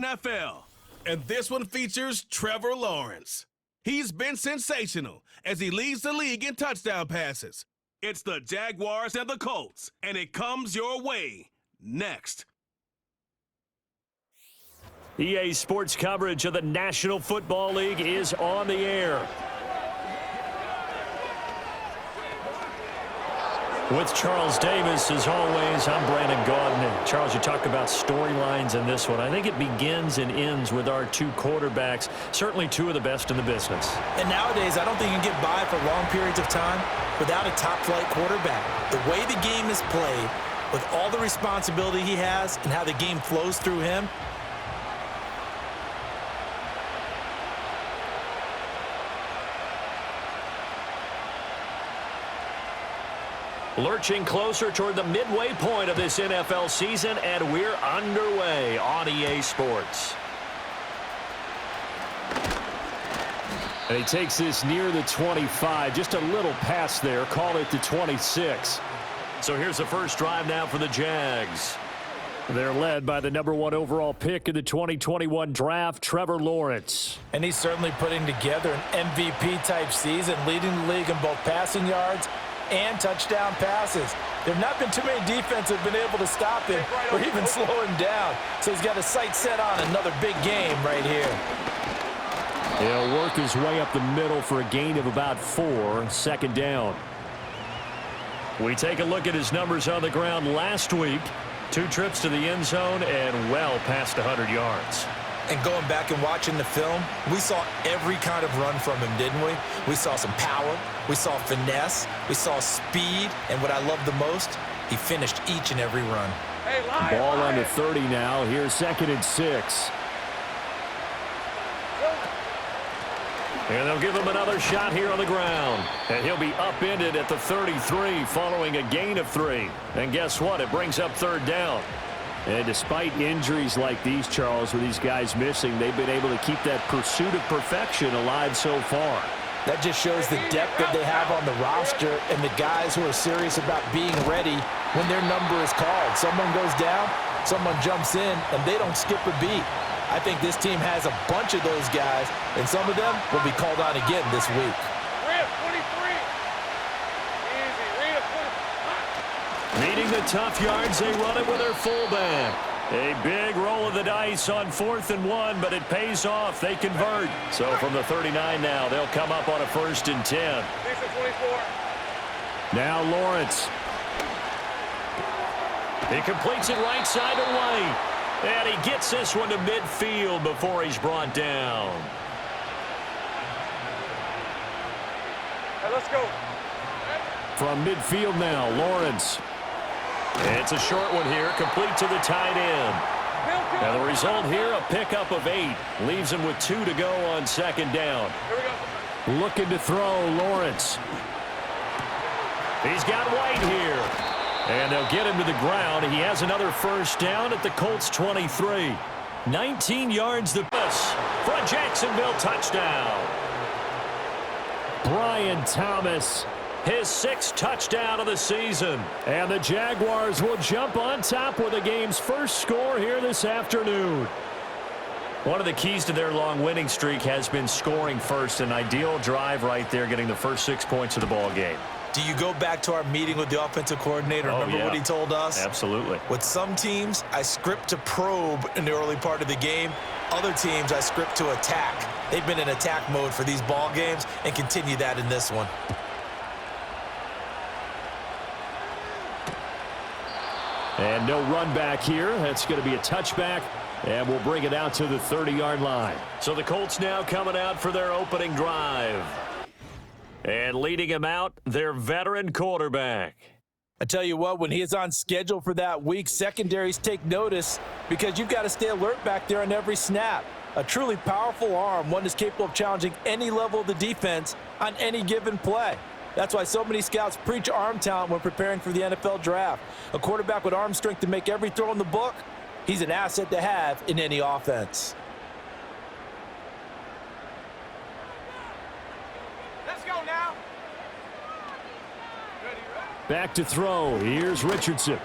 NFL. And this one features Trevor Lawrence. He's been sensational as he leads the league in touchdown passes. It's the Jaguars and the Colts, and it comes your way next. EA Sports coverage of the National Football League is on the air. With Charles Davis, as always, I'm Brandon Gaudin. Charles, you talk about storylines in this one. I think it begins and ends with our two quarterbacks, certainly two of the best in the business. And nowadays, I don't think you can get by for long periods of time without a top-flight quarterback. The way the game is played, with all the responsibility he has and how the game flows through him, lurching closer toward the midway point of this NFL season, and we're underway on EA Sports. And he takes this near the 25, just a little pass there, call it the 26. So here's the first drive now for the Jags. They're led by the #1 overall pick in the 2021 draft, Trevor Lawrence. and he's certainly putting together an MVP-type season, leading the league in both passing yards and touchdown passes. There have not been too many defenses that have been able to stop him or even slow him down. So he's got his sights set on another big game right here. He'll work his way up the middle for a gain of about 4, second down. We take a look at his numbers on the ground last week. 2 trips to the end zone and well past 100 yards. And going back and watching the film, we saw every kind of run from him, didn't we? We saw some power, we saw finesse, we saw speed, and what I love the most, he finished each and every run. Hey, lion, Ball lion. under 30 now. Here's 2nd and 6. And they'll give him another shot here on the ground. And he'll be upended at the 33 following a gain of 3. And guess what? It brings up 3rd down. And despite injuries like these, Charles, with these guys missing, they've been able to keep that pursuit of perfection alive so far. That just shows the depth that they have on the roster and the guys who are serious about being ready when their number is called. Someone goes down, someone jumps in, and they don't skip a beat. I think this team has a bunch of those guys, and some of them will be called on again this week. Rip, 23. Easy, Rita, 20. Needing the tough yards, they run it with their fullback. A big roll of the dice on 4th and 1, but it pays off. They convert. So from the 39 now, they'll come up on a 1st and 10. 24. Now Lawrence. He completes it right side to White. And he gets this one to midfield before he's brought down. Hey, let's go. From midfield now, Lawrence. It's a short one here, complete to the tight end. And the result here, a pickup of 8. Leaves him with 2 to go on 2nd down. Here we go. Looking to throw, Lawrence. He's got White here. And they'll get him to the ground. He has another 1st down at the Colts 23. 19 yards the pass for a Jacksonville touchdown. Brian Thomas, his 6th touchdown of the season. And the Jaguars will jump on top with the game's first score here this afternoon. One of the keys to their long winning streak has been scoring first. An ideal drive right there, getting the first 6 points of the ball game. Do you go back to our meeting with the offensive coordinator? Remember what he told us? Absolutely. With some teams, I script to probe in the early part of the game. Other teams, I script to attack. They've been in attack mode for these ball games and continue that in this one. And no run back here. That's going to be a touchback. And we'll bring it out to the 30-yard line. So the Colts now coming out for their opening drive. And leading him out, their veteran quarterback. I tell you what, when he is on schedule for that week, secondaries take notice because you've got to stay alert back there on every snap. A truly powerful arm, one that's capable of challenging any level of the defense on any given play. That's why so many scouts preach arm talent when preparing for the NFL draft. A quarterback with arm strength to make every throw in the book, he's an asset to have in any offense. Let's go now. Back to throw. Here's Richardson.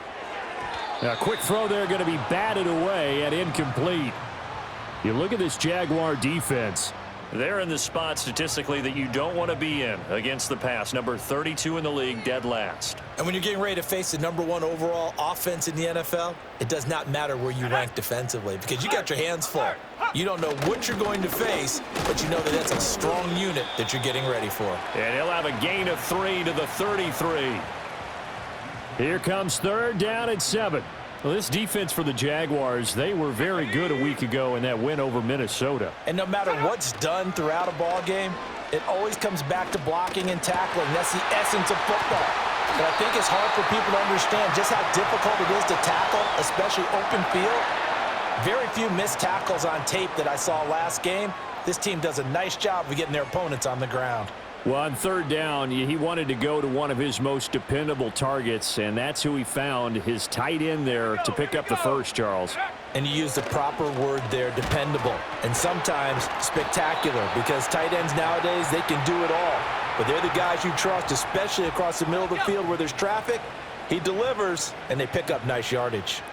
A quick throw there, going to be batted away and incomplete. You look at this Jaguar defense. They're in the spot statistically that you don't want to be in against the pass. Number 32 in the league, dead last. And when you're getting ready to face the #1 overall offense in the NFL, it does not matter where you rank defensively because you got your hands full. You don't know what you're going to face, but you know that that's a strong unit that you're getting ready for. And he'll have a gain of 3 to the 33. Here comes 3rd down and 7. Well, this defense for the Jaguars, they were very good a week ago in that win over Minnesota. And no matter what's done throughout a ball game, it always comes back to blocking and tackling. That's the essence of football. But I think it's hard for people to understand just how difficult it is to tackle, especially open field. Very few missed tackles on tape that I saw last game. This team does a nice job of getting their opponents on the ground. Well, on 3rd down, he wanted to go to one of his most dependable targets, and that's who he found, his tight end there to pick up the first, Charles. And you use the proper word there, dependable, and sometimes spectacular, because tight ends nowadays, they can do it all. But they're the guys you trust, especially across the middle of the field where there's traffic. He delivers, and they pick up nice yardage.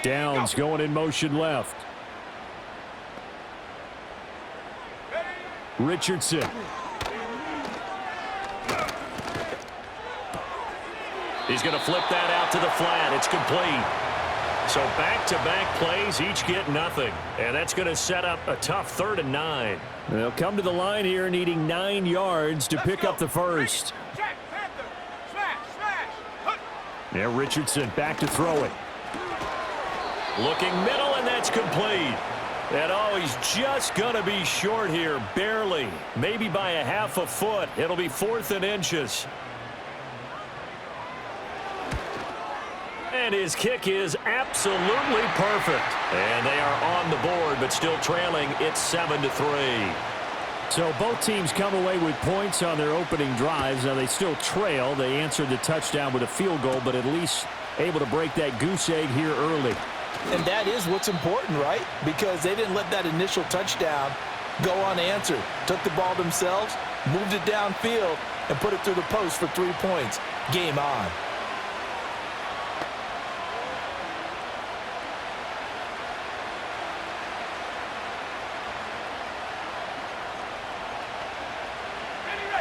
Downs going in motion left. Richardson. He's going to flip that out to the flat. It's complete. So back-to-back plays, each get nothing. And that's going to set up a tough 3rd and 9. They'll come to the line here needing 9 yards to pick up the first. Now Richardson back to throw it. Looking middle, and that's complete. And oh, he's just going to be short here, barely. Maybe by a half a foot. It'll be 4th and inches. And his kick is absolutely perfect. And they are on the board, but still trailing. It's 7-3. So both teams come away with points on their opening drives. Now they still trail. They answered the touchdown with a field goal, but at least able to break that goose egg here early. And that is what's important, right? Because they didn't let that initial touchdown go unanswered. Took the ball themselves, moved it downfield, and put it through the post for 3 points. Game on.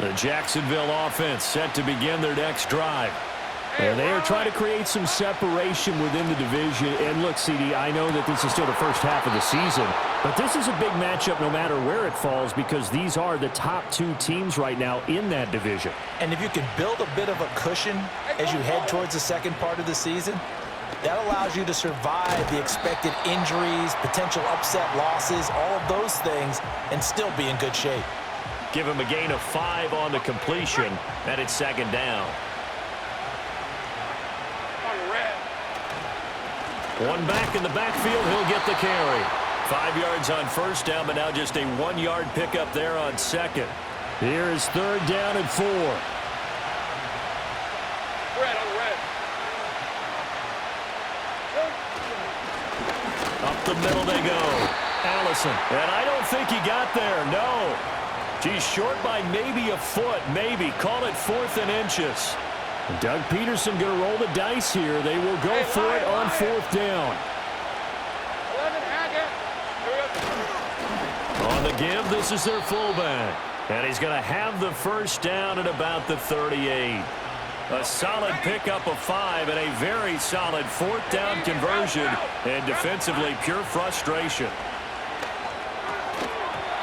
The Jacksonville offense set to begin their next drive. And they are trying to create some separation within the division. And look, CD, I know that this is still the first half of the season, but this is a big matchup no matter where it falls because these are the top 2 teams right now in that division. And if you can build a bit of a cushion as you head towards the second part of the season, that allows you to survive the expected injuries, potential upset losses, all of those things, and still be in good shape. Give him a gain of 5 on the completion, and it's 2nd down. One back in the backfield, he'll get the carry. 5 yards on 1st down, but now just a 1-yard pickup there on 2nd. Here is 3rd down and 4. Red on red. Up the middle they go. Allison, and I don't think he got there, no. He's short by maybe a foot, maybe. Call it 4th and inches. Doug Peterson going to roll the dice here. They will go for it on 4th down. 11, On the give, this is their fullback. And he's going to have the first down at about the 38. A solid pickup of 5 and a very solid 4th down conversion. And defensively, pure frustration.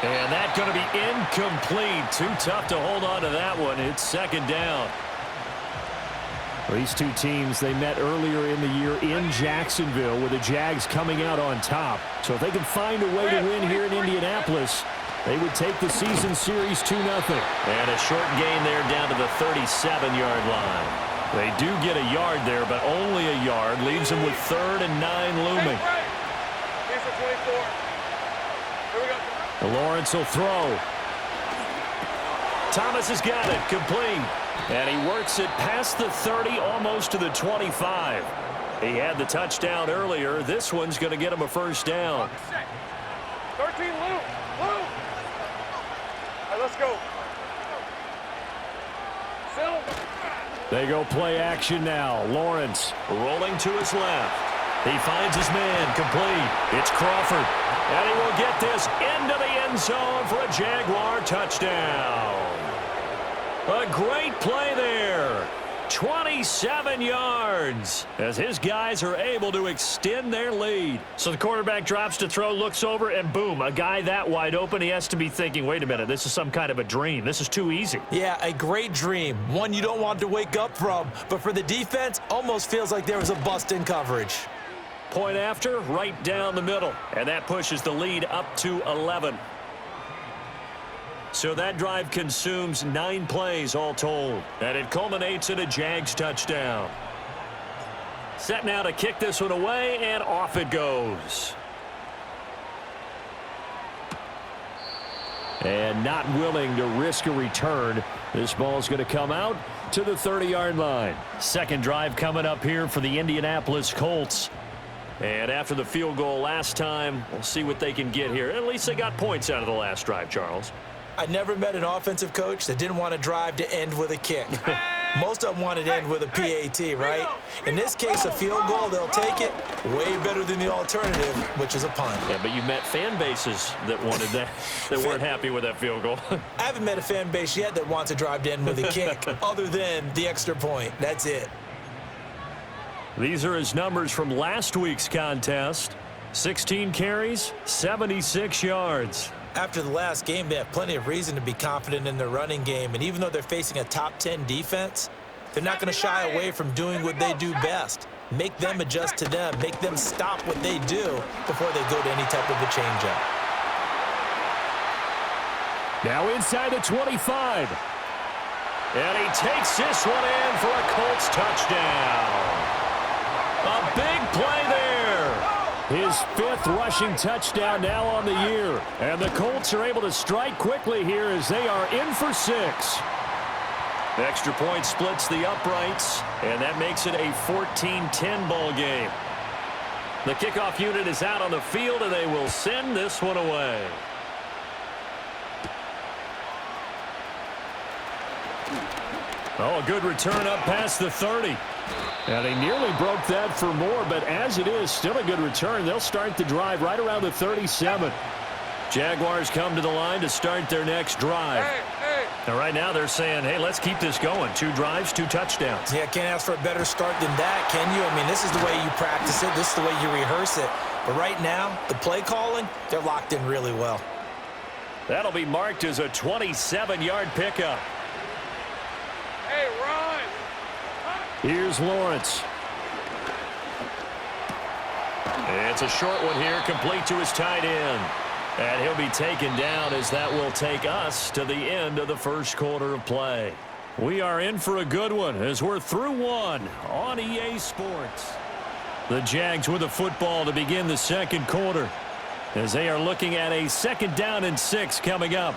And that's going to be incomplete. Too tough to hold on to that one. It's 2nd down. These 2 teams, they met earlier in the year in Jacksonville with the Jags coming out on top. So if they can find a way to win here in Indianapolis, they would take the season series 2-0. And a short gain there down to the 37-yard line. They do get a yard there, but only a yard. Leaves them with 3rd and 9 looming. These are 24. Here we go. Lawrence will throw. Thomas has got it, complete. And he works it past the 30, almost to the 25. He had the touchdown earlier. This one's going to get him a first down. 13, Lou. All right, let's go. Phil. They go play action now. Lawrence rolling to his left. He finds his man, complete. It's Crawford. And he will get this into the end zone for a Jaguar touchdown. A great play there. 27 yards as his guys are able to extend their lead. So the quarterback drops to throw, looks over, and boom, a guy that wide open. He has to be thinking, wait a minute, this is some kind of a dream. This is too easy. Yeah, a great dream. One you don't want to wake up from. But for the defense, almost feels like there was a bust in coverage. Point after, right down the middle. And that pushes the lead up to 11. So that drive consumes 9 plays all told. And it culminates in a Jags touchdown. Set now to kick this one away, and off it goes. And not willing to risk a return. This ball's going to come out to the 30-yard line. Second drive coming up here for the Indianapolis Colts. And after the field goal last time, we'll see what they can get here. At least they got points out of the last drive, Charles. I never met an offensive coach that didn't want to drive to end with a kick. Most of them wanted to end with a PAT, right? In this case, a field goal, they'll take it. Way better than the alternative, which is a punt. Yeah, but you met fan bases that wanted that, that weren't happy with that field goal. I haven't met a fan base yet that wants to drive to end with a kick, other than the extra point. That's it. These are his numbers from last week's contest. 16 carries, 76 yards. After the last game, they have plenty of reason to be confident in their running game. And even though they're facing a top 10 defense, they're not going to shy away from doing what they do best. Make them adjust to them. Make them stop what they do before they go to any type of a changeup. Now inside the 25. And he takes this one in for a Colts touchdown. A big play there. His 5th rushing touchdown now on the year. And the Colts are able to strike quickly here as they are in for 6. The extra point splits the uprights, and that makes it a 14-10 ball game. The kickoff unit is out on the field, and they will send this one away. Oh, a good return up past the 30. And he nearly broke that for more, but as it is, still a good return. They'll start the drive right around the 37. Jaguars come to the line to start their next drive. And right now they're saying, hey, let's keep this going. 2 drives, 2 touchdowns. Yeah, can't ask for a better start than that, can you? I mean, this is the way you practice it. This is the way you rehearse it. But right now, the play calling, they're locked in really well. That'll be marked as a 27-yard pickup. Hey, run! Here's Lawrence. It's a short one here, complete to his tight end. And he'll be taken down as that will take us to the end of the first quarter of play. We are in for a good one as we're through one on EA Sports. The Jags with the football to begin the second quarter as they are looking at a 2nd down and 6 coming up.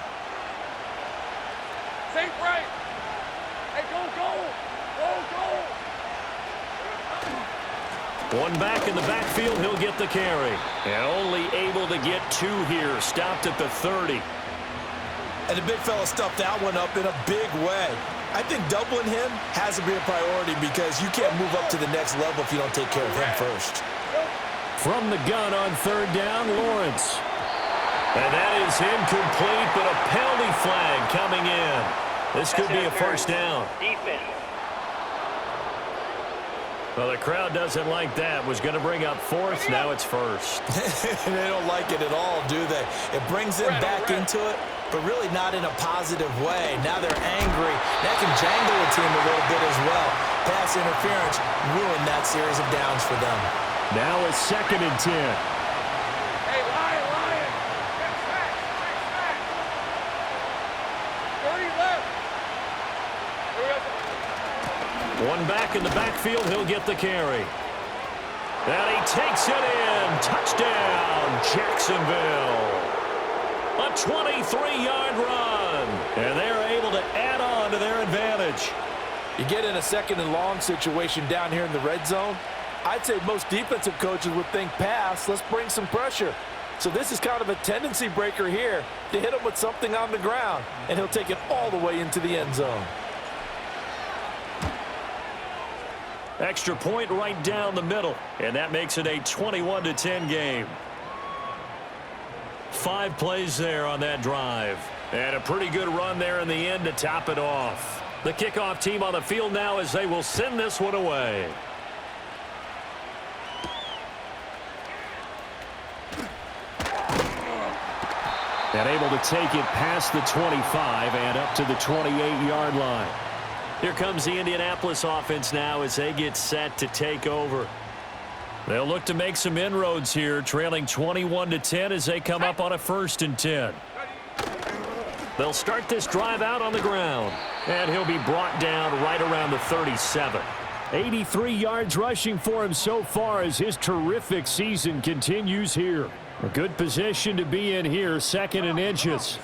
Think right! Hey, go! One back in the backfield, he'll get the carry. And only able to get 2 here, stopped at the 30. And the big fella stuffed that one up in a big way. I think doubling him has to be a priority because you can't move up to the next level if you don't take care of him first. From the gun on 3rd down, Lawrence. And that is incomplete, but a penalty flag coming in. This could be a 1st down. Defense. Well, the crowd doesn't like that. Was going to bring up 4th. Now it's 1st. They don't like it at all, do they? It brings them back into it, but really not in a positive way. Now they're angry. That can jangle a team a little bit as well. Pass interference ruined that series of downs for them. Now a 2nd and 10. Hey, Lion! 30 left! Here we go. One back in the backfield, he'll get the carry. And he takes it in. Touchdown, Jacksonville. A 23-yard run. And they're able to add on to their advantage. You get in a 2nd and long situation down here in the red zone, I'd say most defensive coaches would think pass, let's bring some pressure. So this is kind of a tendency breaker here to hit him with something on the ground, and he'll take it all the way into the end zone. Extra point right down the middle, and that makes it a 21-10 game. 5 plays there on that drive. And a pretty good run there in the end to top it off. The kickoff team on the field now as they will send this one away. And able to take it past the 25 and up to the 28-yard line. Here comes the Indianapolis offense now as they get set to take over. They'll look to make some inroads here, trailing 21-10 as they come up on a 1st and 10. They'll start this drive out on the ground, and he'll be brought down right around the 37. 83 yards rushing for him so far as his terrific season continues here. A good position to be in here, 2nd and inches.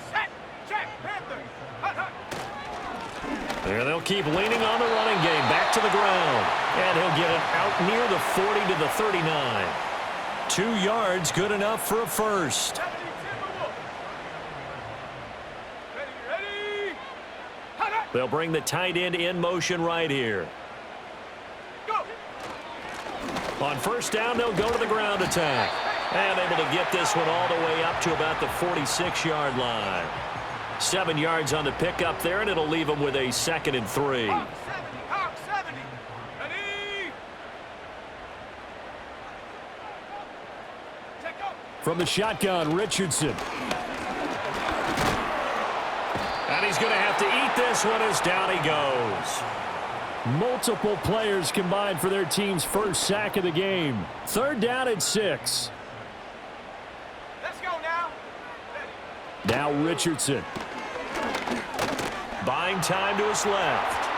There they'll keep leaning on the running game, back to the ground. And he'll get it out near the 40 to the 39. 2 yards, good enough for a first. They'll bring the tight end in motion right here. On 1st down, they'll go to the ground attack. And able to get this one all the way up to about the 46-yard line. 7 yards on the pickup there, and it'll leave them with a 2nd and 3. From the shotgun, Richardson. And he's going to have to eat this one as down he goes. Multiple players combined for their team's first sack of the game. 3rd down and 6. Let's go now. Now Richardson. Buying time to his left.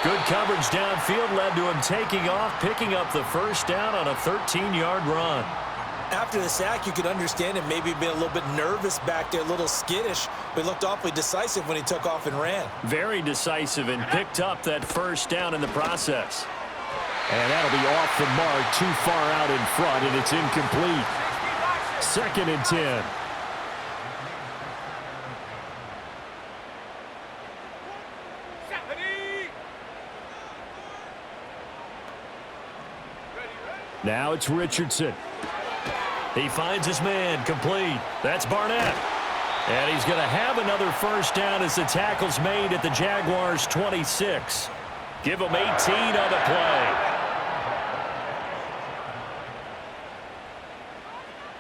Good coverage downfield led to him taking off, picking up the 1st down on a 13-yard run. After the sack, you could understand him maybe being a little bit nervous back there, a little skittish, but looked awfully decisive when he took off and ran. Very decisive and picked up that 1st down in the process. And that'll be off the mark, too far out in front, and it's incomplete. 2nd and 10. Now it's Richardson. He finds his man, complete. That's Barnett. And he's going to have another 1st down as the tackle's made at the Jaguars' 26. Give him 18 on the play.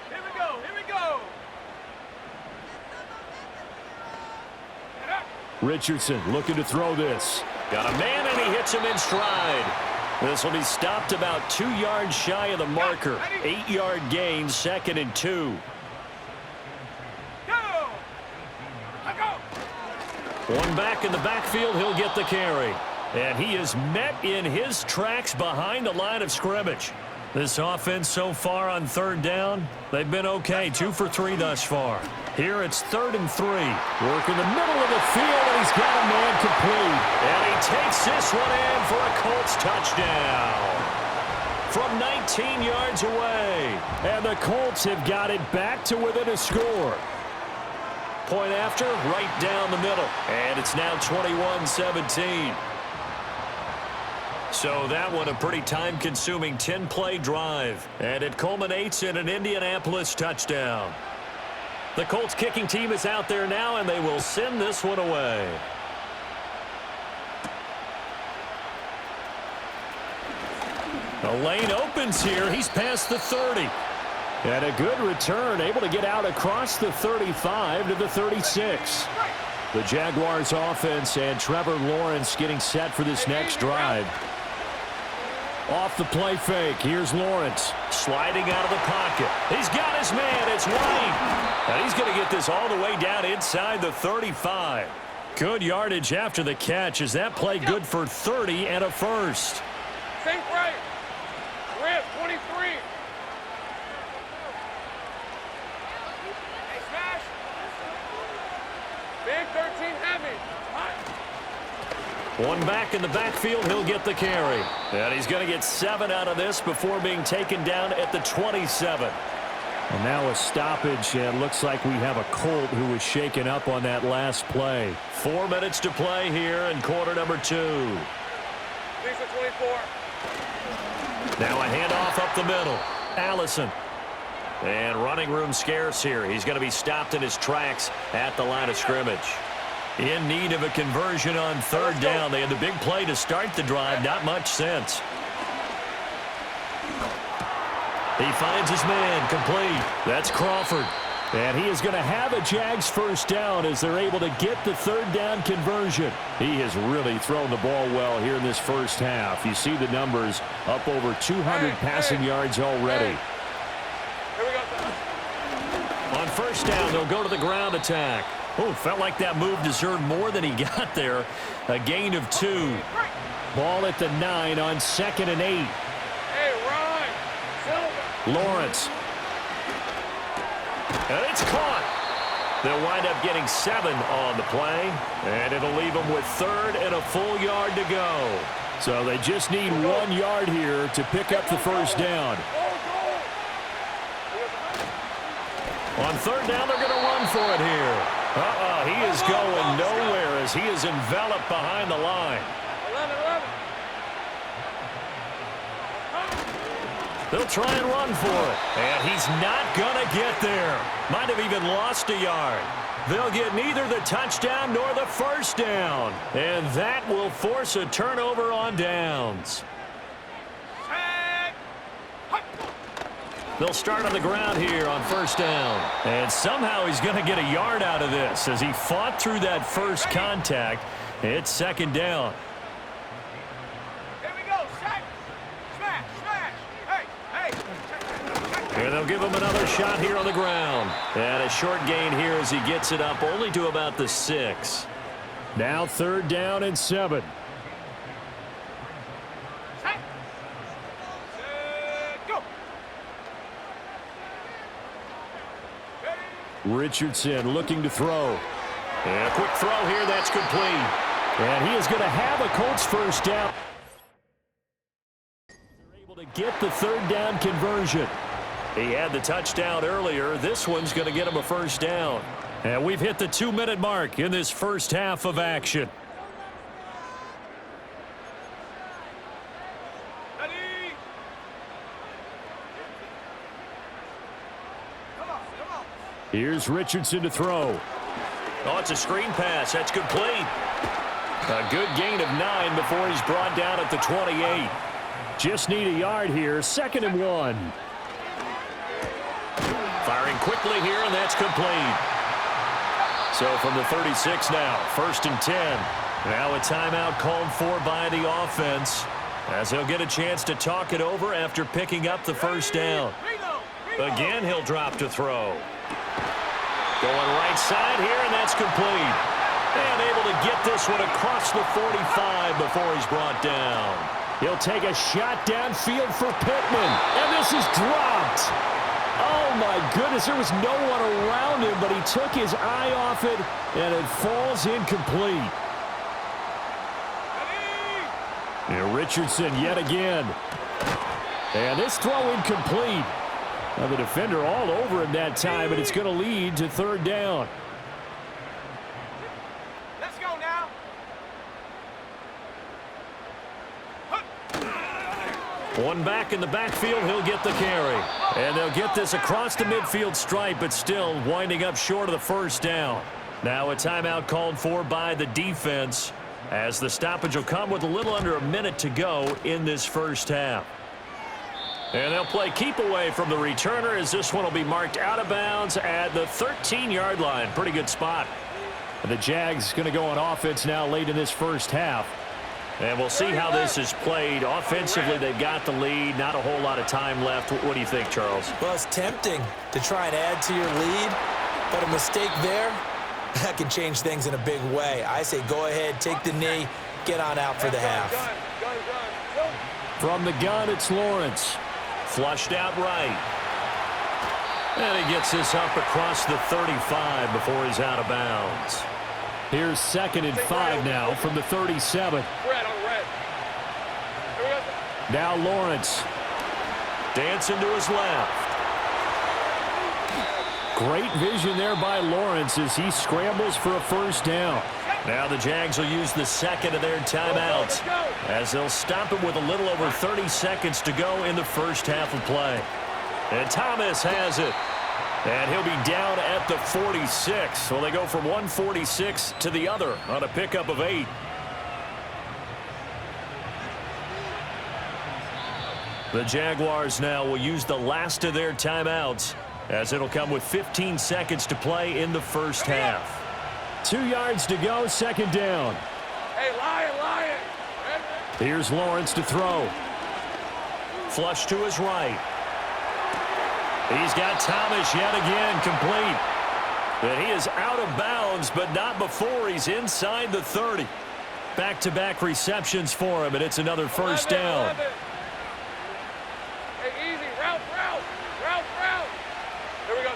Here we go. Here we go. Richardson looking to throw this. Got a man, and he hits him in stride. This will be stopped about 2 yards shy of the marker. 8-yard gain, 2nd and 2. One back in the backfield, he'll get the carry. And he is met in his tracks behind the line of scrimmage. This offense so far on 3rd down, they've been okay. 2 for 3 thus far. Here it's 3rd and 3. Work in the middle of the field, and he's got a man complete. And he takes this one in for a Colts touchdown. From 19 yards away. And the Colts have got it back to within a score. Point after, right down the middle. And it's now 21-17. So that one a pretty time-consuming 10-play drive. And it culminates in an Indianapolis touchdown. The Colts kicking team is out there now, and they will send this one away. The lane opens here. He's past the 30. And a good return, able to get out across the 35 to the 36. The Jaguars offense and Trevor Lawrence getting set for this next drive. Off the play fake, here's Lawrence. Sliding out of the pocket. He's got his man, it's White. And he's going to get this all the way down inside the 35. Good yardage after the catch. Is that play good for 30 and a first? Same right. We're at 23. Hey, smash. Big 13 heavy. One back in the backfield, he'll get the carry. And he's going to get 7 out of this before being taken down at the 27. And now a stoppage, and looks like we have a Colt who was shaken up on that last play. 4 minutes to play here in quarter number 2. Lisa 24. Now a handoff up the middle. Allison. And running room scarce here. He's going to be stopped in his tracks at the line of scrimmage. In need of a conversion on third down. They had the big play to start the drive. Not much sense. He finds his man complete. That's Crawford. And he is going to have a Jags first down as they're able to get the third down conversion. He has really thrown the ball well here in this first half. You see the numbers up over 200 passing yards already. Here we go. On first down, they'll go to the ground attack. Oh, felt like that move deserved more than he got there. A gain of 2. Ball at the 9 on 2nd and 8. Hey, Ryan. Lawrence. And it's caught. They'll wind up getting 7 on the play, and it'll leave them with 3rd and a full yard to go. So they just need 1 yard here to pick up the first down. On third down, they're going to run for it here. He is going nowhere as he is enveloped behind the line. 11. They'll try and run for it. And he's not going to get there. Might have even lost a yard. They'll get neither the touchdown nor the first down. And that will force a turnover on downs. They'll start on the ground here on first down. And somehow he's going to get a yard out of this as he fought through that first contact. It's second down. Here we go. Smash. Hey. And they'll give him another shot here on the ground. And a short gain here as he gets it up only to about the 6. Now third down and 7. Richardson looking to throw. And a quick throw here, that's complete. And he is going to have a Colts first down. They're able to get the third down conversion. He had the touchdown earlier. This one's going to get him a first down. And we've hit the 2-minute mark in this first half of action. Here's Richardson to throw. Oh, it's a screen pass. That's complete. A good gain of 9 before he's brought down at the 28. Just need a yard here. 2nd and 1. Firing quickly here, and that's complete. So from the 36 now, 1st and 10. Now a timeout called for by the offense as he'll get a chance to talk it over after picking up the first down. Again, he'll drop to throw. Going right side here, and that's complete. And able to get this one across the 45 before he's brought down. He'll take a shot downfield for Pittman. And this is dropped. Oh, my goodness. There was no one around him, but he took his eye off it, and it falls incomplete. And Richardson yet again. And this throw incomplete. Now the defender all over him that time, and it's going to lead to third down. Let's go now. One back in the backfield, he'll get the carry. And they'll get this across the midfield stripe, but still winding up short of the first down. Now a timeout called for by the defense as the stoppage will come with a little under a minute to go in this first half. And they'll play keep away from the returner as this one will be marked out of bounds at the 13-yard line. Pretty good spot. The Jags going to go on offense now late in this first half. And we'll see how this is played. Offensively, they've got the lead. Not a whole lot of time left. What do you think, Charles? Well, it's tempting to try and add to your lead, but a mistake there, that can change things in a big way. I say go ahead, take the knee, get on out for the half. From the gun, it's Lawrence. Flushed out right. And he gets this up across the 35 before he's out of bounds. Here's 2nd and 5 now from the 37. Now Lawrence. Dancing to his left. Great vision there by Lawrence as he scrambles for a first down. Now the Jags will use the second of their timeouts as they'll stop it with a little over 30 seconds to go in the first half of play. And Thomas has it. And he'll be down at the 46. So they go from 146 to the other on a pickup of 8. The Jaguars now will use the last of their timeouts as it'll come with 15 seconds to play in the first half. 2 yards to go, second down. Hey, Lion. Here's Lawrence to throw. Flush to his right. He's got Thomas yet again complete. And he is out of bounds, but not before he's inside the 30. Back-to-back receptions for him, and it's another first down. Hey, easy. Route. Here we go.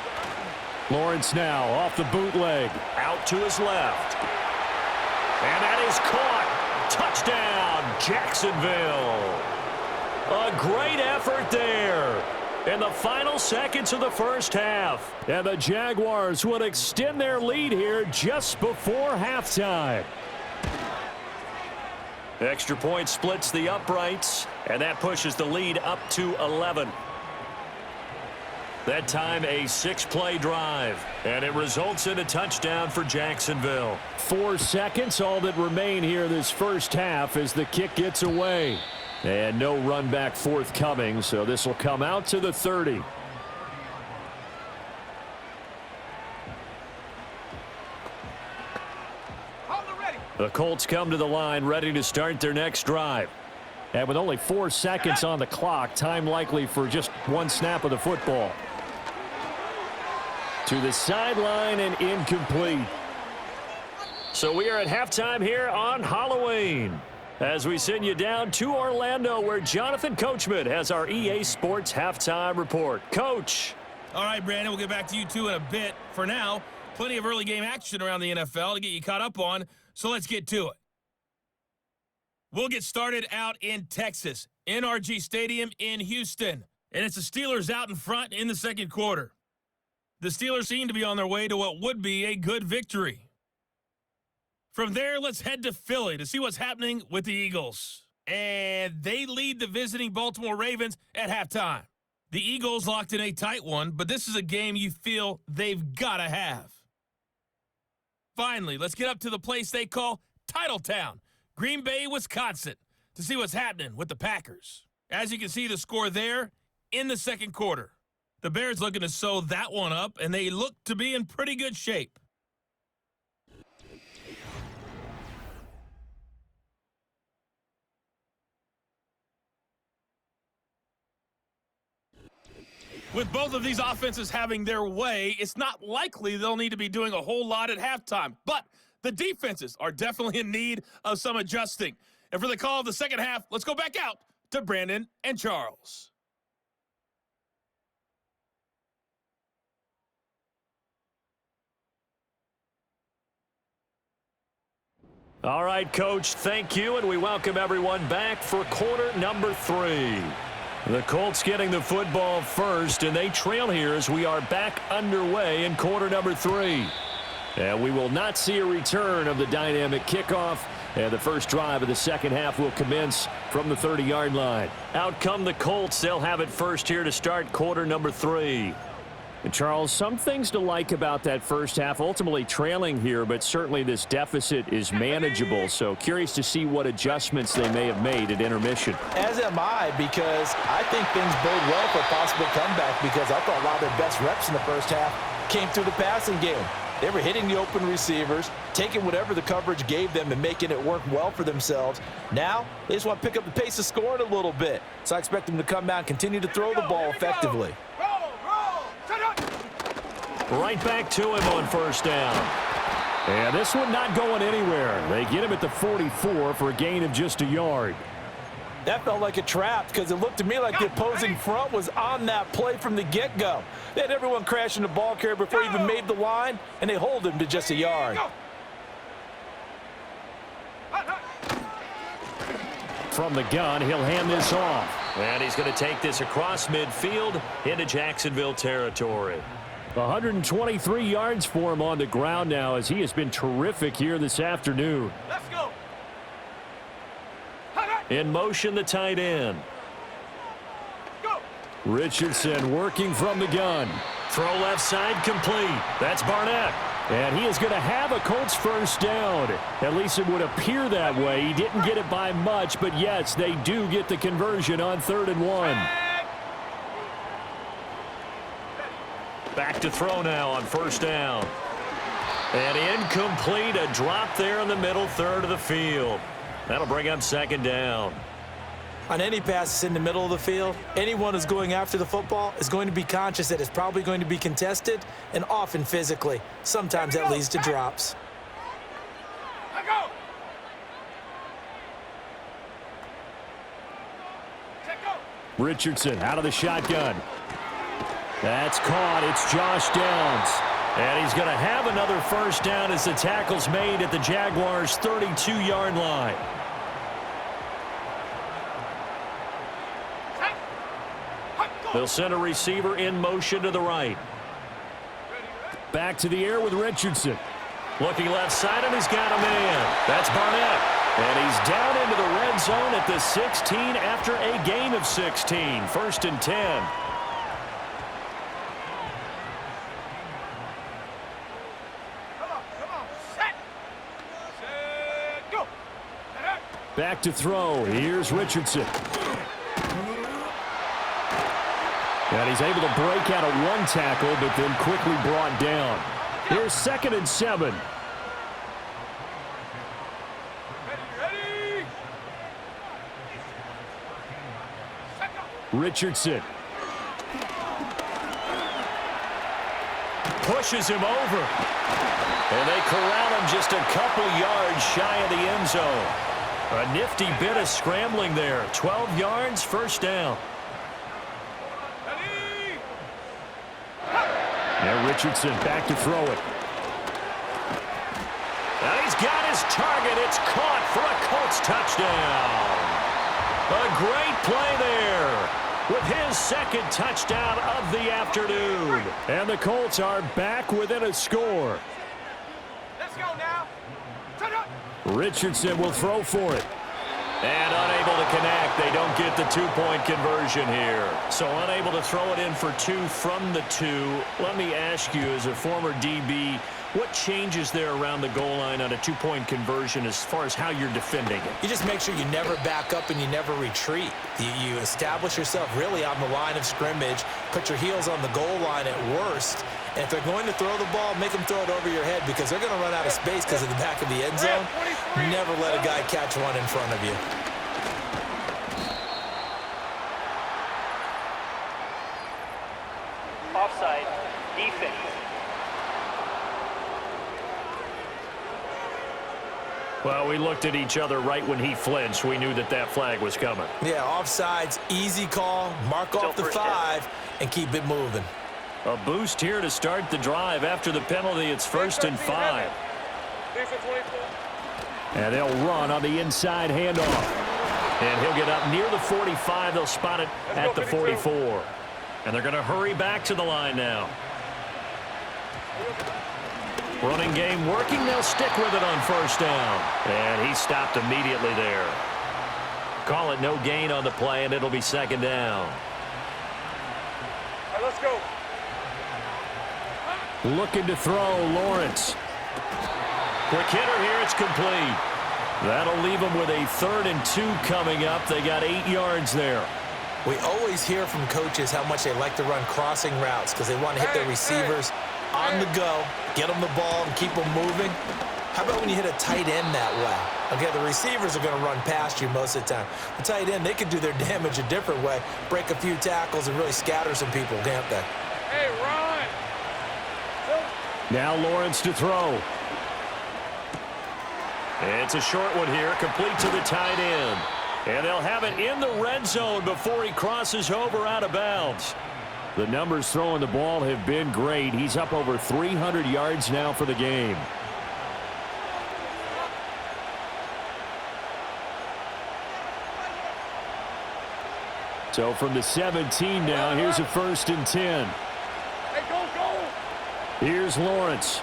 Lawrence now off the bootleg. Out to his left. And that is caught. Touchdown, Jacksonville. A great effort there in the final seconds of the first half. And the Jaguars would extend their lead here just before halftime. Extra point splits the uprights, and that pushes the lead up to 11. That time a 6-play drive, and it results in a touchdown for Jacksonville. 4 seconds, all that remain here this first half as the kick gets away. And no run back forthcoming, so this will come out to the 30. The Colts come to the line ready to start their next drive. And with only 4 seconds on the clock, time likely for just one snap of the football. To the sideline and incomplete. So we are at halftime here on Halloween as we send you down to Orlando where Jonathan Coachman has our EA Sports halftime report. Coach. All right, Brandon, we'll get back to you two in a bit. For now, plenty of early game action around the NFL to get you caught up on, so let's get to it. We'll get started out in Texas, NRG Stadium in Houston, and it's the Steelers out in front in the second quarter. The Steelers seem to be on their way to what would be a good victory. From there, let's head to Philly to see what's happening with the Eagles. And they lead the visiting Baltimore Ravens at halftime. The Eagles locked in a tight one, but this is a game you feel they've got to have. Finally, let's get up to the place they call Titletown, Green Bay, Wisconsin, to see what's happening with the Packers. As you can see, the score there in the second quarter. The Bears looking to sew that one up, and they look to be in pretty good shape. With both of these offenses having their way, it's not likely they'll need to be doing a whole lot at halftime. But the defenses are definitely in need of some adjusting. And for the call of the second half, let's go back out to Brandon and Charles. All right, Coach, thank you, and we welcome everyone back for quarter number 3. The Colts getting the football first, and they trail here as we are back underway in quarter number 3. And we will not see a return of the dynamic kickoff, and the first drive of the second half will commence from the 30-yard line. Out come the Colts. They'll have it first here to start quarter number 3. And Charles, some things to like about that first half, ultimately trailing here, but certainly this deficit is manageable. So curious to see what adjustments they may have made at intermission. As am I, because I think things bode well for a possible comeback, because I thought a lot of their best reps in the first half came through the passing game. They were hitting the open receivers, taking whatever the coverage gave them and making it work well for themselves. Now, they just want to pick up the pace of scoring a little bit. So I expect them to come out and continue to throw the ball effectively. Right back to him on first down. And this one not going anywhere. They get him at the 44 for a gain of just a yard. That felt like a trap, because it looked to me like the opposing front was on that play from the get-go. They had everyone crashing the ball carrier before he even made the line, and they hold him to just a yard. From the gun, he'll hand this off. And he's going to take this across midfield into Jacksonville territory. 123 yards for him on the ground now as he has been terrific here this afternoon. Let's go. In motion, the tight end. Go. Richardson working from the gun. Throw left side complete. That's Barnett. And he is going to have a Colts first down. At least it would appear that way. He didn't get it by much, but yes, they do get the conversion on 3rd and 1. Back to throw now on 1st down. And incomplete, a drop there in the middle third of the field. That'll bring up 2nd down. On any passes in the middle of the field, anyone who's going after the football is going to be conscious that it's probably going to be contested and often physically. Sometimes that leads to drops. Richardson out of the shotgun. That's caught. It's Josh Downs. And he's going to have another first down as the tackle's made at the Jaguars' 32-yard line. They'll send a receiver in motion to the right. Back to the air with Richardson. Looking left side, and he's got a man. That's Barnett. And he's down into the red zone at the 16 after a gain of 16. 1st and 10. Back to throw. Here's Richardson. And he's able to break out of one tackle, but then quickly brought down. Here's 2nd and 7. Richardson. Pushes him over. And they corral him just a couple yards shy of the end zone. A nifty bit of scrambling there. 12 yards, 1st down. Now Richardson back to throw it. And he's got his target. It's caught for a Colts touchdown. A great play there with his 2nd touchdown of the afternoon. And the Colts are back within a score. Let's go now. Turn up. Richardson will throw for it. And unable to connect. They don't get the 2-point conversion here. So unable to throw it in for 2 from the 2. Let me ask you, as a former DB, what changes there around the goal line on a 2-point conversion as far as how you're defending it? You just make sure you never back up and you never retreat. You establish yourself really on the line of scrimmage, put your heels on the goal line at worst. And if they're going to throw the ball, make them throw it over your head because they're going to run out of space because of the back of the end zone. Never let a guy catch one in front of you. Offside, defense. Well, we looked at each other right when he flinched. We knew that that flag was coming. Yeah, offsides, easy call, mark off the 5, and keep it moving. A boost here to start the drive after the penalty. It's 1st and 5. And they'll run on the inside handoff. And he'll get up near the 45. They'll spot it at the 44. And they're going to hurry back to the line now. Running game working. They'll stick with it on 1st down. And he stopped immediately there. Call it no gain on the play, and it'll be 2nd down. All right, let's go. Looking to throw, Lawrence. Quick hitter here. It's complete. That'll leave them with a 3rd and 2 coming up. They got 8 yards there. We always hear from coaches how much they like to run crossing routes because they want to hit their receivers on the go, get them the ball, and keep them moving. How about when you hit a tight end that way? Okay, the receivers are going to run past you most of the time. The tight end, they can do their damage a different way, break a few tackles, and really scatter some people, can't they? Hey, run! Now Lawrence to throw. It's a short one here, complete to the tight end. And they'll have it in the red zone before he crosses over out of bounds. The numbers throwing the ball have been great. He's up over 300 yards now for the game. So from the 17 now, here's a 1st and 10. Hey, go, go! Here's Lawrence.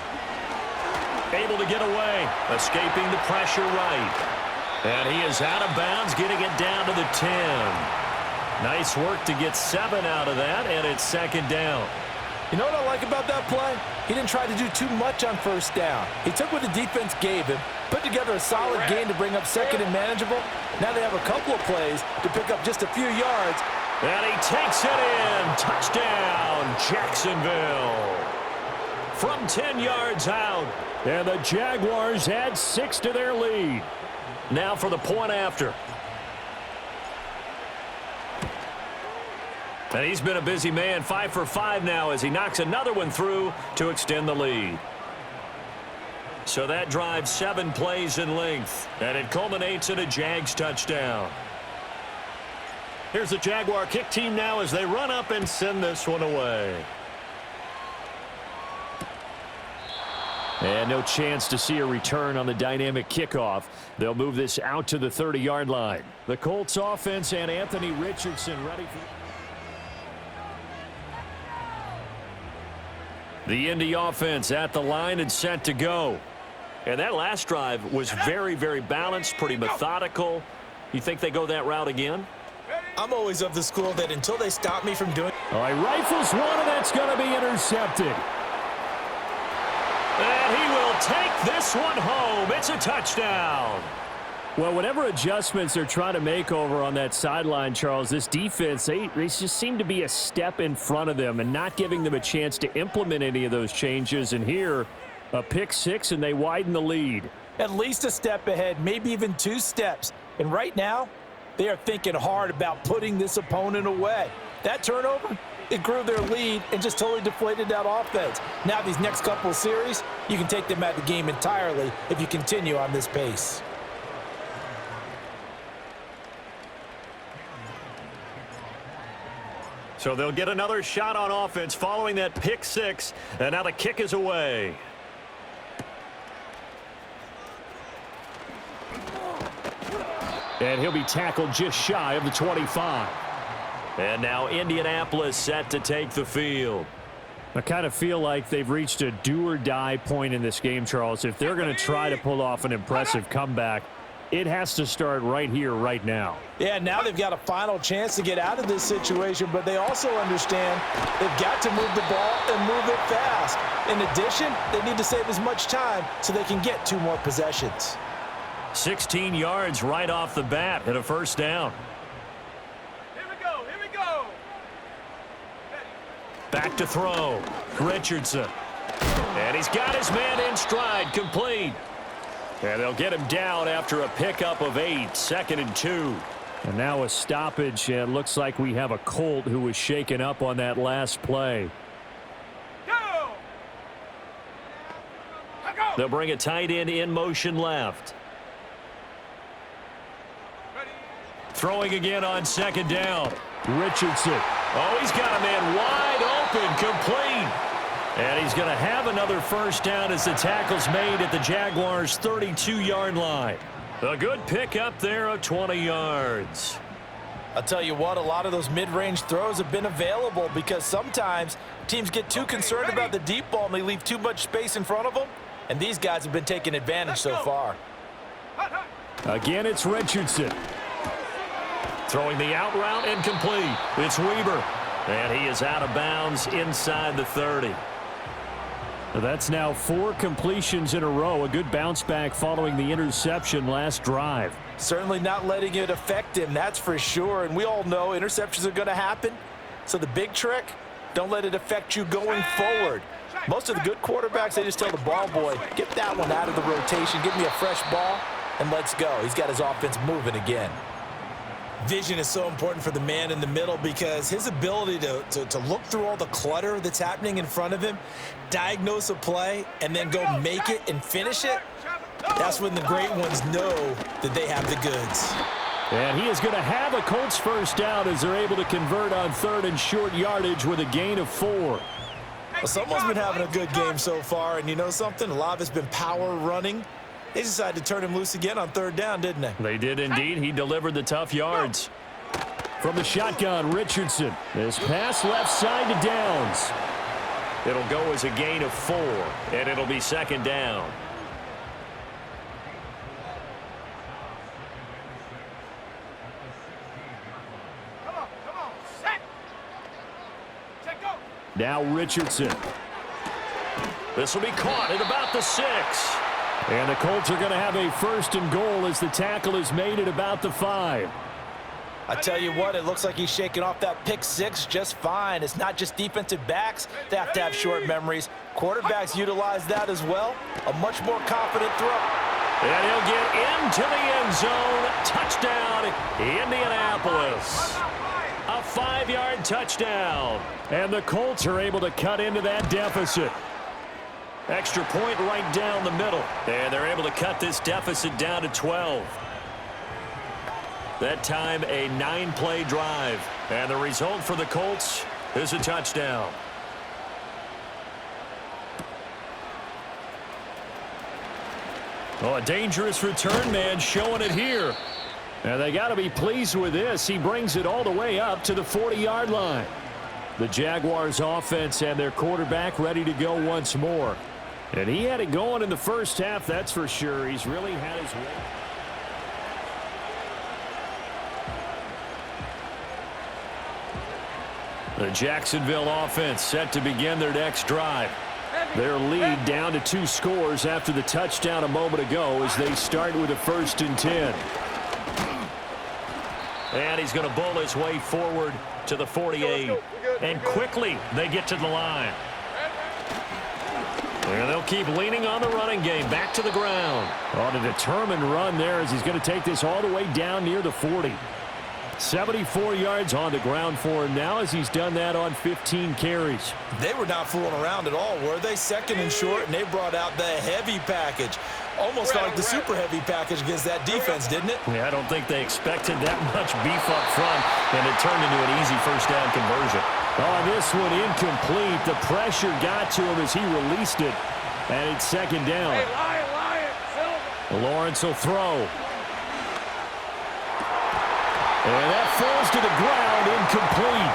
Able to get away. Escaping the pressure right. And he is out of bounds, getting it down to the 10. Nice work to get 7 out of that, and it's second down. You know what I like about that play? He didn't try to do too much on first down. He took what the defense gave him, put together a solid gain to bring up second and manageable. Now they have a couple of plays to pick up just a few yards. And he takes it in. Touchdown, Jacksonville. From 10 yards out. And the Jaguars add 6 to their lead. Now for the point after. And he's been a busy man, 5 for 5 now as he knocks another one through to extend the lead. So that drives 7 plays in length, and it culminates in a Jags touchdown. Here's the Jaguar kick team now as they run up and send this one away. And no chance to see a return on the dynamic kickoff. They'll move this out to the 30-yard line. The Colts offense and Anthony Richardson ready for... The Indy offense at the line and set to go. And that last drive was very, very balanced, pretty methodical. You think they go that route again? I'm always of the school that until they stop me from doing... All right, rifles one, and that's going to be intercepted. And he will take this one home. It's a touchdown. Well, whatever adjustments they're trying to make over on that sideline, Charles, this defense, they just seem to be a step in front of them and not giving them a chance to implement any of those changes. And here, a pick 6, and they widen the lead. At least a step ahead, maybe even 2 steps. And right now, they are thinking hard about putting this opponent away. That turnover, it grew their lead and just totally deflated that offense. Now these next couple of series, you can take them out of the game entirely if you continue on this pace. So they'll get another shot on offense following that pick 6, and now the kick is away. And he'll be tackled just shy of the 25. And now Indianapolis set to take the field. I kind of feel like they've reached a do-or-die point in this game, Charles. If they're going to try to pull off an impressive comeback, it has to start right here, right now. Yeah, now they've got a final chance to get out of this situation, but they also understand they've got to move the ball and move it fast. In addition, they need to save as much time so they can get 2 more possessions. 16 yards right off the bat and a first down. Here we go, here we go. Back to throw. Richardson. And he's got his man in stride, complete. And they'll get him down after a pickup of 8, 2nd and 2. And now a stoppage, and it looks like we have a Colt who was shaken up on that last play. Go! They'll bring a tight end in motion left. Throwing again on 2nd down. Richardson. Oh, he's got a man wide open, complete. And he's going to have another first down as the tackle's made at the Jaguars' 32-yard line. A good pickup there of 20 yards. I'll tell you what, a lot of those mid-range throws have been available because sometimes teams get too concerned about the deep ball and they leave too much space in front of them. And these guys have been taking advantage so far. Again, it's Richardson. Throwing the out route and complete. It's Weber. And he is out of bounds inside the 30. That's now 4 completions in a row. A good bounce back following the interception last drive. Certainly not letting it affect him, that's for sure. And we all know interceptions are going to happen. So the big trick, don't let it affect you going forward. Most of the good quarterbacks, they just tell the ball boy, get that one out of the rotation, give me a fresh ball, and let's go. He's got his offense moving again. Vision is so important for the man in the middle because his ability to look through all the clutter that's happening in front of him, diagnose a play, and then go make it and finish it, that's when the great ones know that they have the goods. And he is going to have a Colts first down as they're able to convert on 3rd and short yardage with a gain of 4. Well, someone's been having a good game so far, and you know something? A lot of it's been power running. They decided to turn him loose again on 3rd down, didn't they? They did indeed. He delivered the tough yards. From the shotgun, Richardson. His pass left side to Downs. It'll go as a gain of 4, and it'll be second down. Come on, set. Set, go. Now Richardson. This will be caught at about the 6. And the Colts are going to have a 1st and goal as the tackle is made at about the 5. I tell you what, it looks like he's shaking off that pick 6 just fine. It's not just defensive backs that have to have short memories. Quarterbacks utilize that as well. A much more confident throw. And he'll get into the end zone. Touchdown, Indianapolis. A 5-yard touchdown. And the Colts are able to cut into that deficit. Extra point right down the middle. And they're able to cut this deficit down to 12. That time a 9-play drive. And the result for the Colts is a touchdown. Oh, a dangerous return man showing it here. And they got to be pleased with this. He brings it all the way up to the 40-yard line. The Jaguars offense and their quarterback ready to go once more. And he had it going in the first half, that's for sure. He's really had his way. The Jacksonville offense set to begin their next drive. Their lead down to 2 scores after the touchdown a moment ago as they start with a 1st and 10. And he's going to bull his way forward to the 48. And quickly they get to the line. And they'll keep leaning on the running game. Back to the ground. On a determined run there as he's going to take this all the way down near the 40. 74 yards on the ground for him now as he's done that on 15 carries. They were not fooling around at all, were they? 2nd and short, and they brought out the heavy package. Almost like the super heavy package against that defense, didn't it? Yeah, I don't think they expected that much beef up front, and it turned into an easy 1st down conversion. Oh, this one incomplete. The pressure got to him as he released it, and it's 2nd down. Hey, Lion, Silver. Lawrence will throw. And that falls to the ground, incomplete.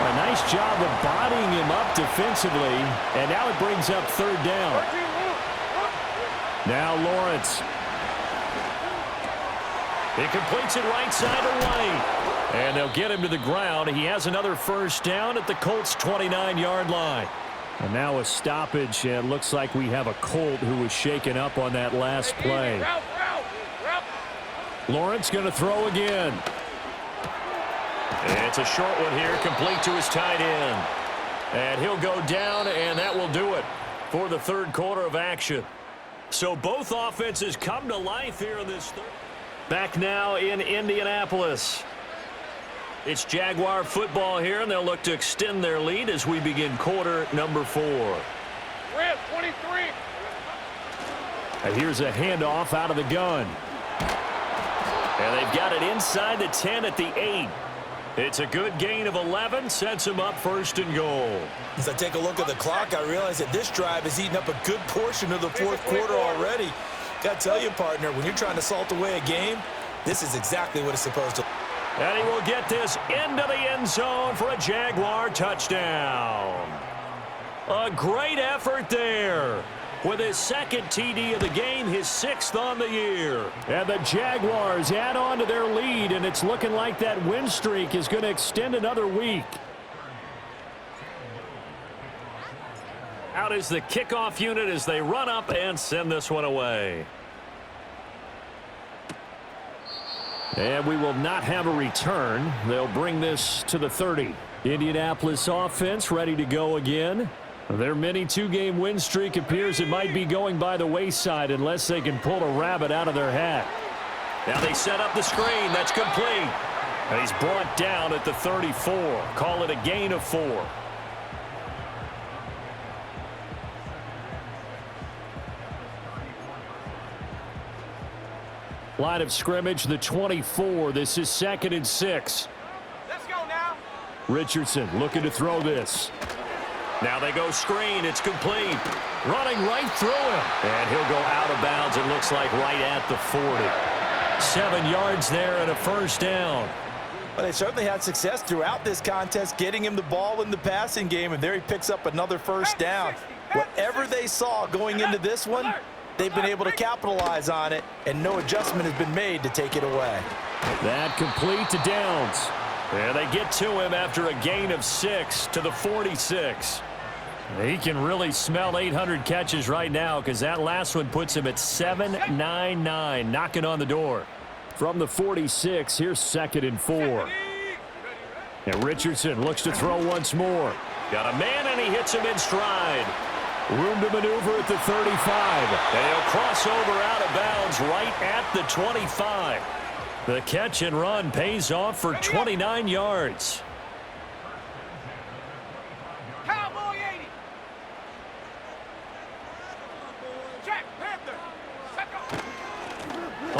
A nice job of bodying him up defensively, and now it brings up 3rd down. Now Lawrence. He completes it right side to right. And they'll get him to the ground. He has another 1st down at the Colts' 29-yard line. And now a stoppage, and it looks like we have a Colt who was shaken up on that last play. Lawrence going to throw again. It's a short one here, complete to his tight end. And he'll go down, and that will do it for the 3rd quarter of action. So both offenses come to life here in this third. Back now in Indianapolis. It's Jaguar football here, and they'll look to extend their lead as we begin quarter number 4. Red 23. And here's a handoff out of the gun. And they've got it inside the 10 at the 8. It's a good gain of 11, sets them up 1st and goal. As I take a look at the clock, I realize that this drive has eaten up a good portion of the 4th quarter already. Got to tell you, partner, when you're trying to salt away a game, this is exactly what it's supposed to. And he will get this into the end zone for a Jaguar touchdown. A great effort there. With his 2nd TD of the game, his 6th on the year. And the Jaguars add on to their lead, and it's looking like that win streak is going to extend another week. Out is the kickoff unit as they run up and send this one away. And we will not have a return. They'll bring this to the 30. Indianapolis offense ready to go again. Their mini 2-game win streak appears it might be going by the wayside unless they can pull a rabbit out of their hat. Now they set up the screen. That's complete. And he's brought down at the 34. Call it a gain of 4. Line of scrimmage, the 24. This is 2nd and 6. Let's go now. Richardson looking to throw this. Now they go screen. It's complete. Running right through him. And he'll go out of bounds, it looks like, right at the 40. 7 yards there and a 1st down. Well, they certainly had success throughout this contest, getting him the ball in the passing game, and there he picks up another first down. Whatever they saw going into this one, they've been able to capitalize on it, and no adjustment has been made to take it away. That complete to Downs. And they get to him after a gain of 6 to the 46. He can really smell 800 catches right now because that last one puts him at 799, knocking on the door. From the 46, here's 2nd and 4. And Richardson looks to throw once more. Got a man, and he hits him in stride. Room to maneuver at the 35. And he'll cross over out of bounds right at the 25. The catch and run pays off for 29 yards. Cowboy 80. Jack Panther.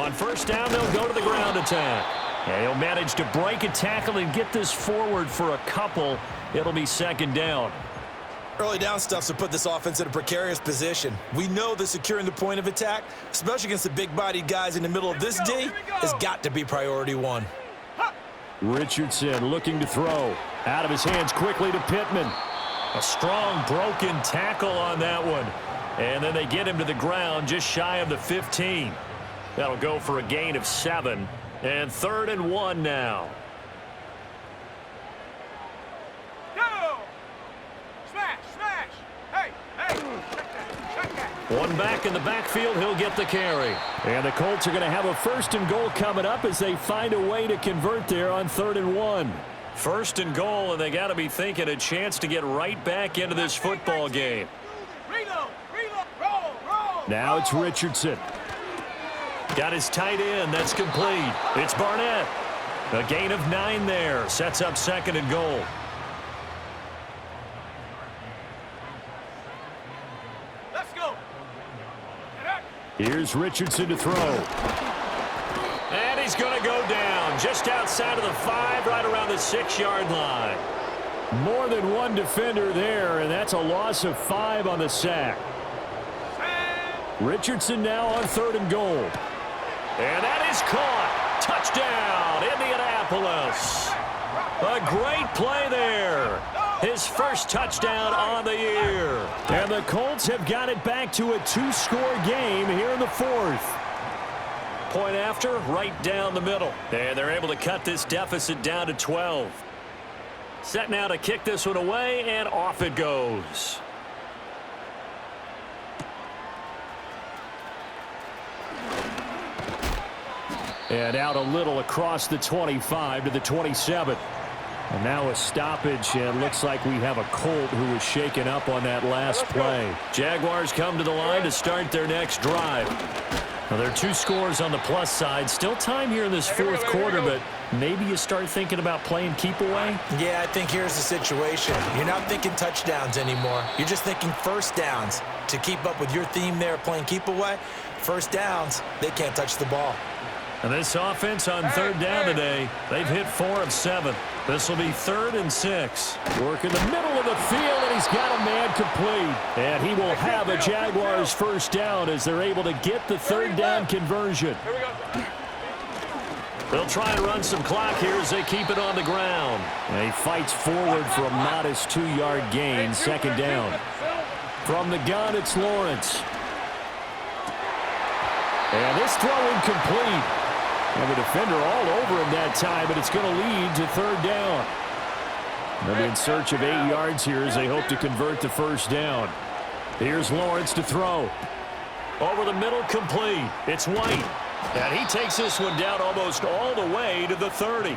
On first down, they'll go to the ground attack. And he'll manage to break a tackle and get this forward for a couple. It'll be 2nd down. Early down stuff to put this offense in a precarious position. We know that securing the point of attack, especially against the big-bodied guys in the middle of this D, has got to be priority 1. Richardson looking to throw. Out of his hands quickly to Pittman. A strong broken tackle on that one. And then they get him to the ground just shy of the 15. That'll go for a gain of 7. And 3rd and 1 now. One back in the backfield, he'll get the carry. And the Colts are going to have a 1st and goal coming up as they find a way to convert there on 3rd and 1. 1st and goal, and they got to be thinking a chance to get right back into this football game. Now it's Richardson. Got his tight end, that's complete. It's Barnett. A gain of 9 there, sets up 2nd and goal. Here's Richardson to throw. And he's going to go down just outside of the 5, right around the 6-yard line. More than one defender there, and that's a loss of 5 on the sack. Richardson now on 3rd and goal. And that is caught. Touchdown, Indianapolis. A great play there. His first touchdown on the year. And the Colts have got it back to a 2-score game here in the 4th. Point after, right down the middle. And they're able to cut this deficit down to 12. Set now to kick this one away, and off it goes. And out a little across the 25 to the 27. And now a stoppage, and looks like we have a Colt who was shaken up on that last play. Jaguars come to the line to start their next drive. Now, there are 2 scores on the plus side. Still time here in this 4th quarter, but maybe you start thinking about playing keep away? Yeah, I think here's the situation. You're not thinking touchdowns anymore. You're just thinking first downs. To keep up with your theme there, playing keep away, first downs, they can't touch the ball. And this offense on 3rd down today, they've hit 4 of 7. This will be 3rd and 6. Work in the middle of the field, and he's got a man complete. And he will have a Jaguars first down as they're able to get the 3rd down conversion. They'll try and run some clock here as they keep it on the ground. And he fights forward for a modest 2-yard gain, 2nd down. From the gun, it's Lawrence. And this throw incomplete. And the defender all over him that time, but it's going to lead to 3rd down. They'll be in search of 8 yards here as they hope to convert the first down. Here's Lawrence to throw. Over the middle, complete. It's White. And he takes this one down almost all the way to the 30.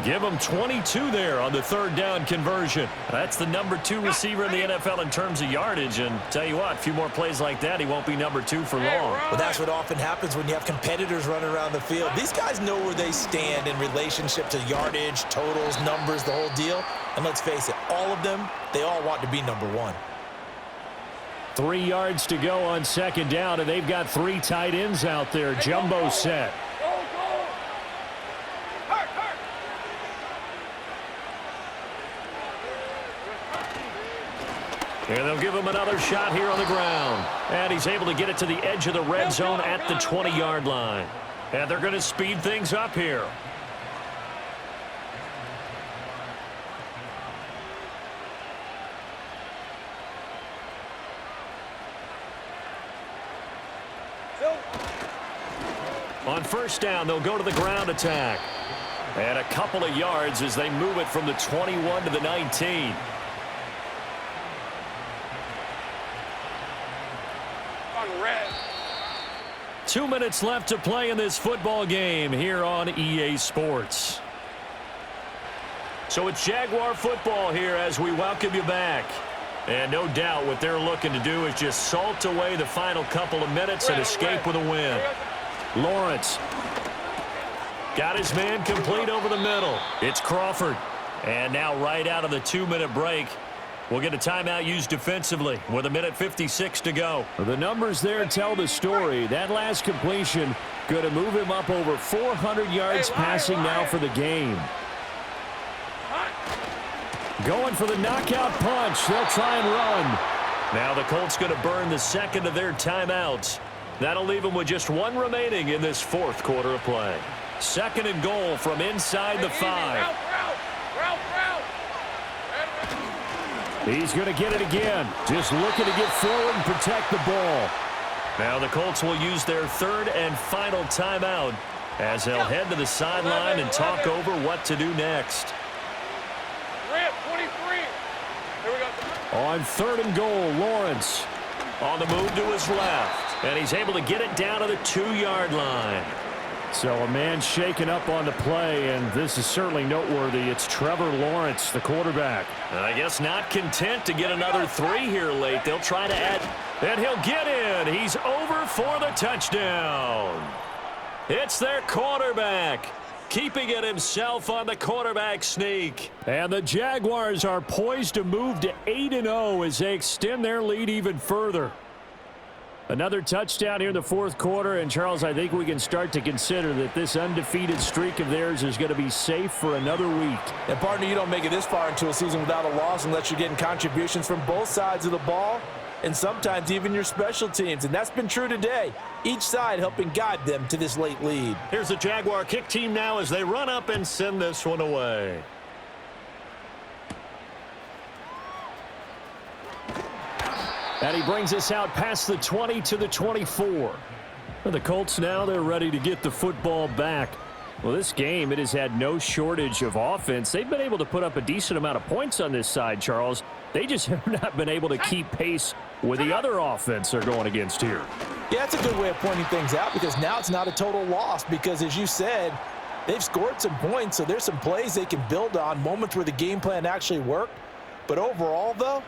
Give him 22 there on the 3rd down conversion. That's the number 2 receiver in the NFL in terms of yardage. And tell you what, a few more plays like that, he won't be number 2 for long. Well, that's what often happens when you have competitors running around the field. These guys know where they stand in relationship to yardage, totals, numbers, the whole deal. And let's face it, all of them, they all want to be number 1. 3 yards to go on 2nd down, and they've got 3 tight ends out there. Jumbo set. And they'll give him another shot here on the ground. And he's able to get it to the edge of the red zone at the 20-yard line. And they're going to speed things up here. On first down, they'll go to the ground attack. And a couple of yards as they move it from the 21 to the 19. On red. 2 minutes left to play in this football game here on EA Sports. So it's Jaguar football here as we welcome you back. And no doubt what they're looking to do is just salt away the final couple of minutes and escape with a win. Lawrence got his man complete over the middle. It's Crawford. And now right out of the 2-minute break, we'll get a timeout used defensively with 1:56 to go. The numbers there tell the story. That last completion going to move him up over 400 yards passing now for the game. Going for the knockout punch. They'll try and run. Now the Colts going to burn the second of their timeouts. That'll leave them with just one remaining in this fourth quarter of play. 2nd and goal from inside the 5. He's going to get it again. Just looking to get forward and protect the ball. Now the Colts will use their 3rd and final timeout as they'll head to the sideline and talk over what to do next. On 3rd and goal, Lawrence. On the move to his left. And he's able to get it down to the 2-yard line. So a man shaken up on the play, and this is certainly noteworthy. It's Trevor Lawrence, the quarterback. I guess not content to get another 3 here late. They'll try to add, and he'll get in. He's over for the touchdown. It's their quarterback, keeping it himself on the quarterback sneak. And the Jaguars are poised to move to 8-0 as they extend their lead even further. Another touchdown here in the fourth quarter, and Charles, I think we can start to consider that this undefeated streak of theirs is going to be safe for another week. And partner, you don't make it this far into a season without a loss unless you're getting contributions from both sides of the ball and sometimes even your special teams, and that's been true today. Each side helping guide them to this late lead. Here's the Jaguar kick team now as they run up and send this one away. And he brings us out past the 20 to the 24. For the Colts now, they're ready to get the football back. Well, this game, it has had no shortage of offense. They've been able to put up a decent amount of points on this side, Charles. They just have not been able to keep pace with the other offense they're going against here. Yeah, that's a good way of pointing things out because now it's not a total loss because, as you said, they've scored some points, so there's some plays they can build on, moments where the game plan actually worked. But overall, though,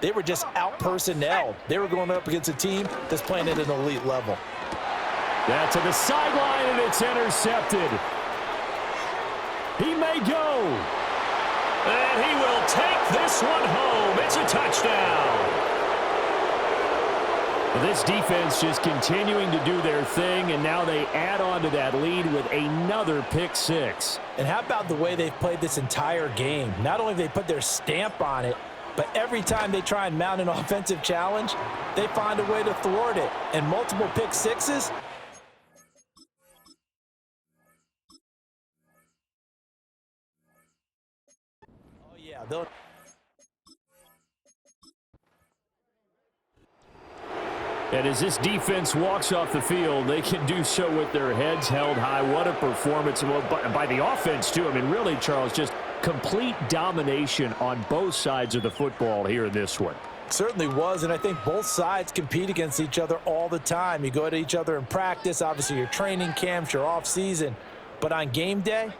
they were just out-personnelled. They were going up against a team that's playing at an elite level. That to the sideline, and it's intercepted. He may go. And he will take this one home. It's a touchdown. This defense just continuing to do their thing, and now they add on to that lead with another pick six. And how about the way they've played this entire game? Not only have they put their stamp on it, but every time they try and mount an offensive challenge, they find a way to thwart it. And multiple pick sixes. Oh, yeah. They'll... And as this defense walks off the field, they can do so with their heads held high. What a performance by the offense, too. I mean, really, Charles, just complete domination on both sides of the football here in this one. Certainly was, and I think both sides compete against each other all the time. You go at each other in practice, obviously your training camps, your off-season. But on game day,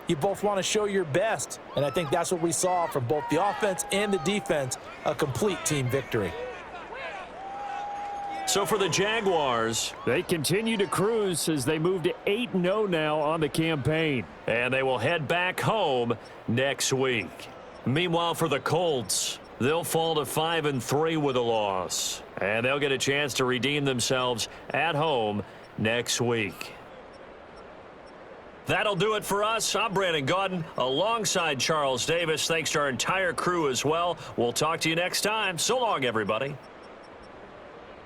you both want to show your best. And I think that's what we saw from both the offense and the defense, a complete team victory. So for the Jaguars, they continue to cruise as they move to 8-0 now on the campaign. And they will head back home next week. Meanwhile, for the Colts, they'll fall to 5-3 with a loss. And they'll get a chance to redeem themselves at home next week. That'll do it for us. I'm Brandon Gaudin alongside Charles Davis. Thanks to our entire crew as well. We'll talk to you next time. So long, everybody.